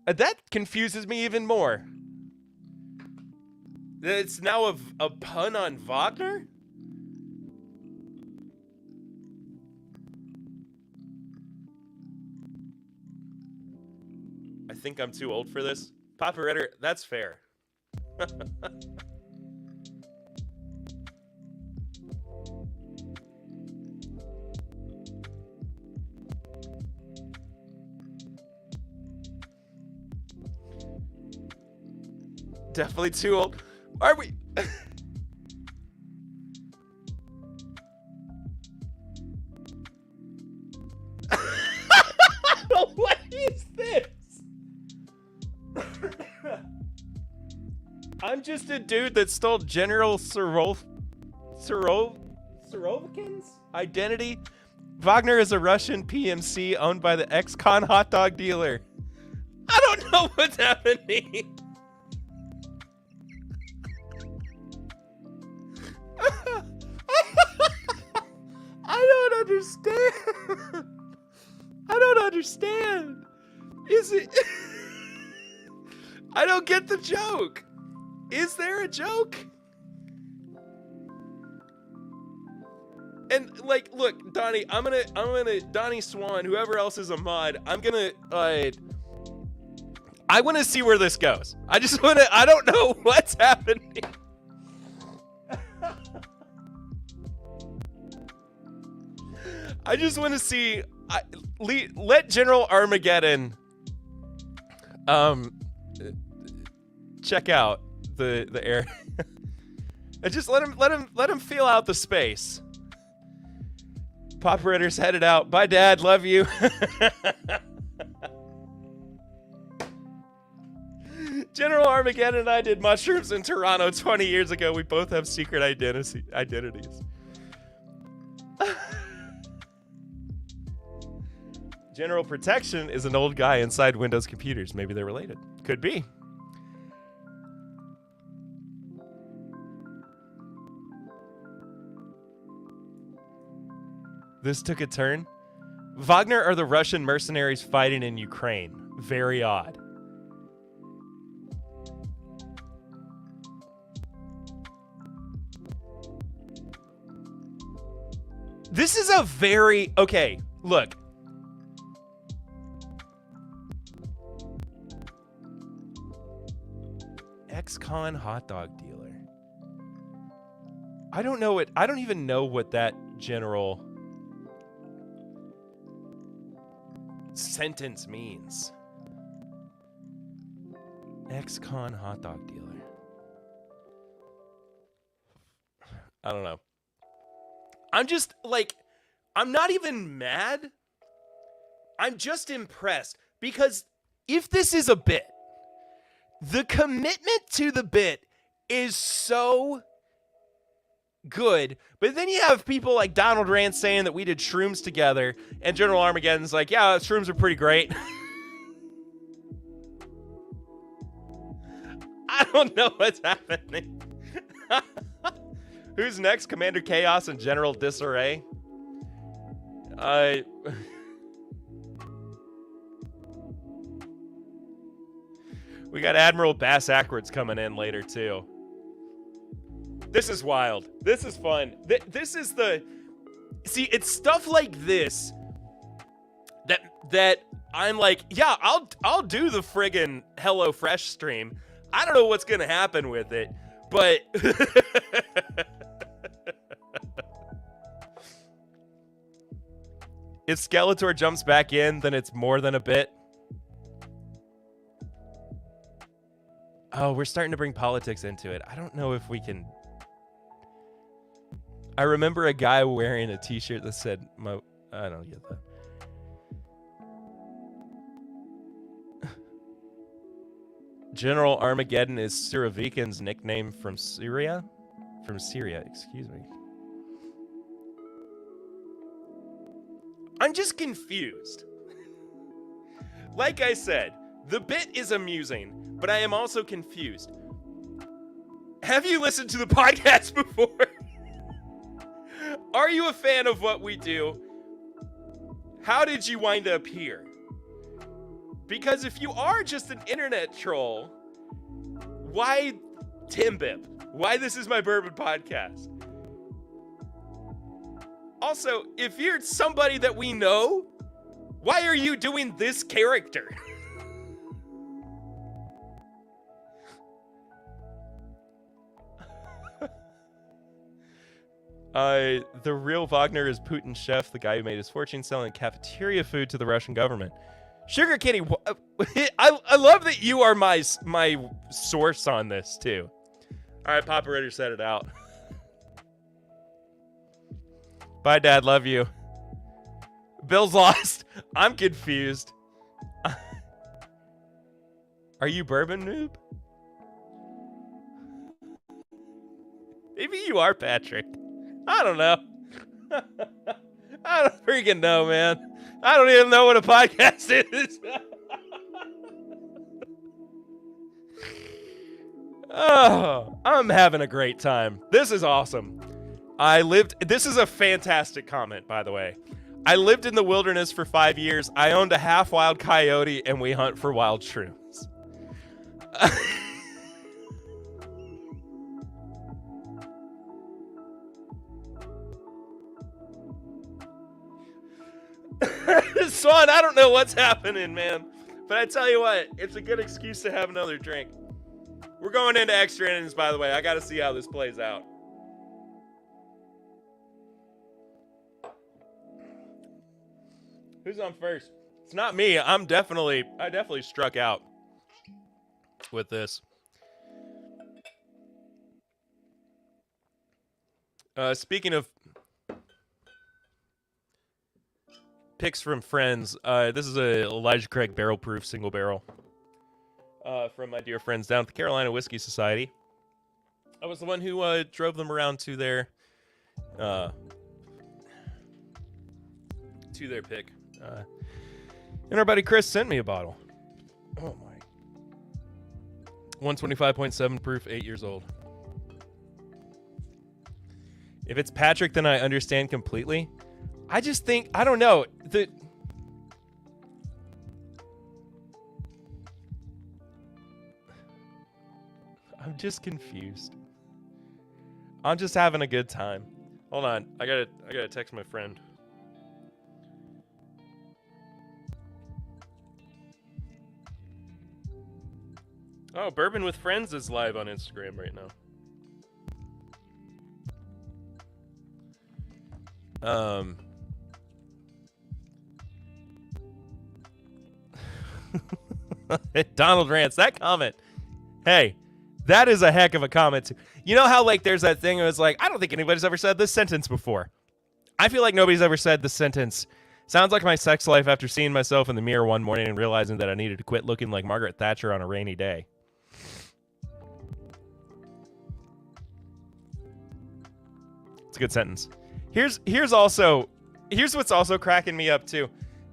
That confuses me even more. It's now a pun on Wagner? I think I'm too old for this. Papa Ritter, that's fair. Definitely too old. Are we? What is this? I'm just a dude that stole General Surovikin's identity. Wagner is a Russian PMC owned by the ex-con hot dog dealer. I don't know what's happening. I don't understand. I don't understand. Is it? I don't get the joke. Is there a joke? And like, look, Donnie, I'm gonna Donnie Swan, whoever else is a mod, I want to see where this goes. I don't know what's happening. I just want to see. Let General Armageddon check out the air. And just let him feel out the space. Pop Ritter's headed out. Bye, Dad. Love you. General Armageddon and I did mushrooms in Toronto 20 years ago. We both have secret identities. General Protection is an old guy inside Windows computers. Maybe they're related. Could be. This took a turn. Wagner are the Russian mercenaries fighting in Ukraine. Very odd. This is a very... Okay, look. Ex-con hot dog dealer. I don't know it. I don't even know what that general sentence means. Ex-con hot dog dealer. I don't know. I'm just like, I'm not even mad. I'm just impressed because if this is a bit, the commitment to the bit is so good. But then you have people like Donald Rand saying that we did shrooms together, and General Armageddon's like, yeah, shrooms are pretty great. I don't know what's happening. Who's next? Commander Chaos and General Disarray? We got Admiral Bass Ackwards coming in later, too. This is wild. This is fun. This is the... See, it's stuff like this that I'm like, yeah, I'll do the friggin' HelloFresh stream. I don't know what's going to happen with it, but... If Skeletor jumps back in, then it's more than a bit. Oh, we're starting to bring politics into it. I don't know if we can... I remember a guy wearing a t-shirt that said... I don't get that. General Armageddon is Surovikin's nickname from Syria? From Syria, excuse me. I'm just confused. Like I said, the bit is amusing, but I am also confused. Have you listened to the podcast before? Are you a fan of what we do? How did you wind up here? Because if you are just an internet troll, why TIMBP? Why This Is My Bourbon podcast? Also, if you're somebody that we know, why are you doing this character? The real Wagner is Putin's chef, the guy who made his fortune selling cafeteria food to the Russian government. Sugar Kitty, I love that you are my source on this, too. All right, Papa Ritter said it out. Bye, Dad. Love you. Bill's lost. I'm confused. Are you Bourbon noob? Maybe you are Patrick. I don't know. I don't freaking know, man. I don't even know what a podcast is. Oh, I'm having a great time. This is awesome. This is a fantastic comment, by the way. I lived in the wilderness for 5 years. I owned a half-wild coyote, and we hunt for wild shrooms. Swan, I don't know what's happening, man. But I tell you what, it's a good excuse to have another drink. We're going into extra innings, by the way. I got to see how this plays out. Who's on first? It's not me. I definitely struck out with this. Speaking of picks from friends, this is a Elijah Craig barrel proof single barrel from my dear friends down at the Carolina Whiskey Society. I was the one who drove them around to their pick. And our buddy Chris sent me a bottle. Oh my. 125.7 proof, 8 years old. If it's Patrick, then I understand completely. I just think, I don't know. I'm just confused. I'm just having a good time. Hold on. I gotta text my friend. Oh, Bourbon with Friends is live on Instagram right now. Donald Rance, that comment. Hey, that is a heck of a comment. You know how like there's that thing where it's like, I don't think anybody's ever said this sentence before. I feel like nobody's ever said this sentence. Sounds like my sex life after seeing myself in the mirror one morning and realizing that I needed to quit looking like Margaret Thatcher on a rainy day. It's a good sentence. Here's what's also cracking me up too.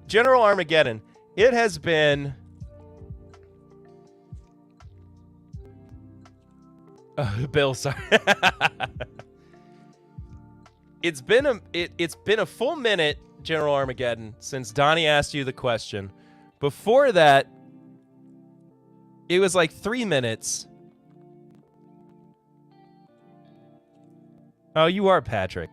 General Armageddon. It has been Bill, sorry. It's been a full minute, General Armageddon, since Donnie asked you the question. Before that, it was like 3 minutes. Oh, you are Patrick.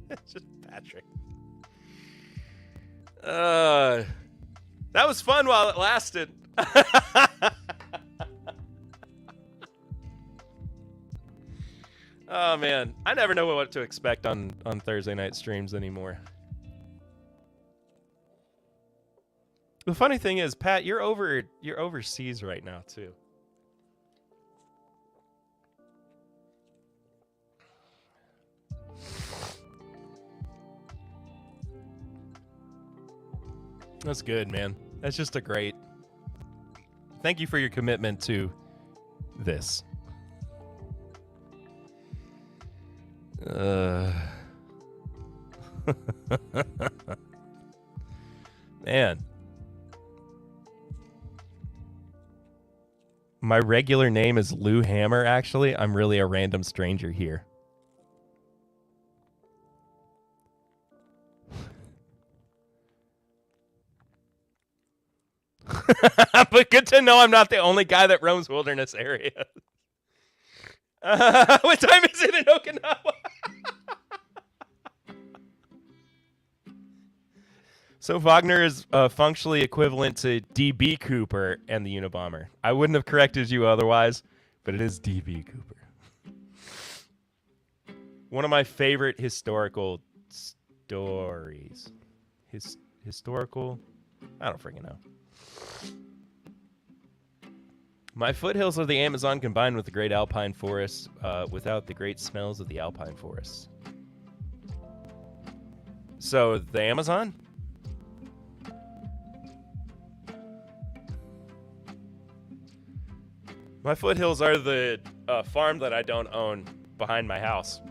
It's just Patrick. That was fun while it lasted. Oh man, I never know what to expect on Thursday night streams anymore. The funny thing is, Pat, you're overseas right now too. That's good, man. That's just a great. Thank you for your commitment to this. Man. My regular name is Lou Hammer, actually. I'm really a random stranger here. But good to know I'm not the only guy that roams wilderness areas. What time is it in Okinawa? So Wagner is functionally equivalent to DB Cooper and the Unabomber. I wouldn't have corrected you otherwise, but it is DB Cooper. One of my favorite historical stories. Historical? I don't freaking know. My foothills are the Amazon combined with the great alpine forests without the great smells of the alpine forests. So, the Amazon? My foothills are the farm that I don't own behind my house.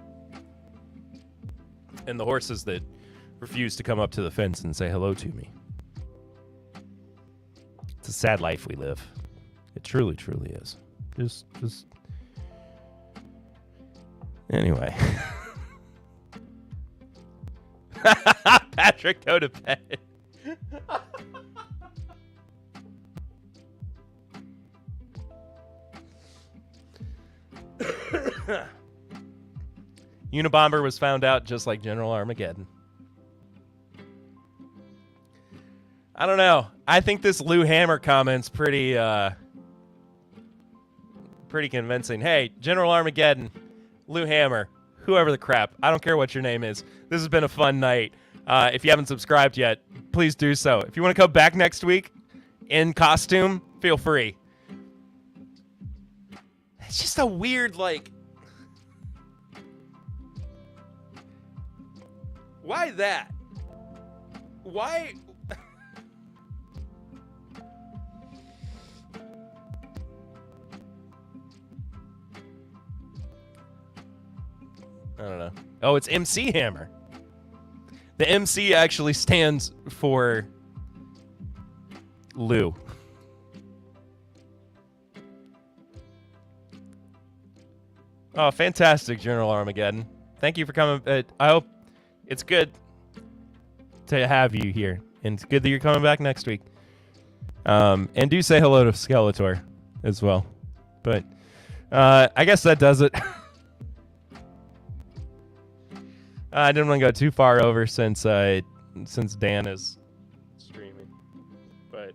And the horses that refuse to come up to the fence and say hello to me. It's a sad life we live. It truly, truly is. Just... Anyway. Patrick, go to bed. Unabomber was found out just like General Armageddon. I don't know. I think this Lou Hammer comment's pretty convincing. Hey, General Armageddon, Lou Hammer, whoever the crap. I don't care what your name is. This has been a fun night. If you haven't subscribed yet, please do so. If you want to come back next week in costume, feel free. It's just a weird, like... Why that? Why? I don't know. Oh, it's MC Hammer. The MC actually stands for Lou. Oh, fantastic, General Armageddon. Thank you for coming. I hope it's good to have you here. And it's good that you're coming back next week. And do say hello to Skeletor as well. But I guess that does it. I didn't want to go too far over since Dan is streaming. But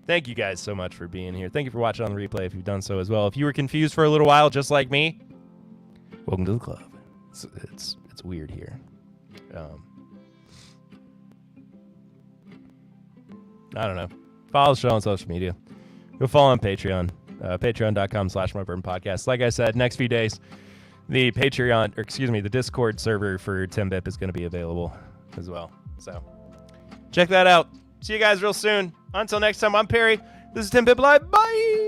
thank you guys so much for being here. Thank you for watching on the replay if you've done so as well. If you were confused for a little while, just like me, welcome to the club. It's weird here. I don't know. Follow the show on social media. Go follow on Patreon. Patreon.com/MyBourbonPodcast. Like I said, next few days, the the Discord server for TIMBP is going to be available as well. So check that out. See you guys real soon. Until next time, I'm Perry. This is TIMBP Live. Bye.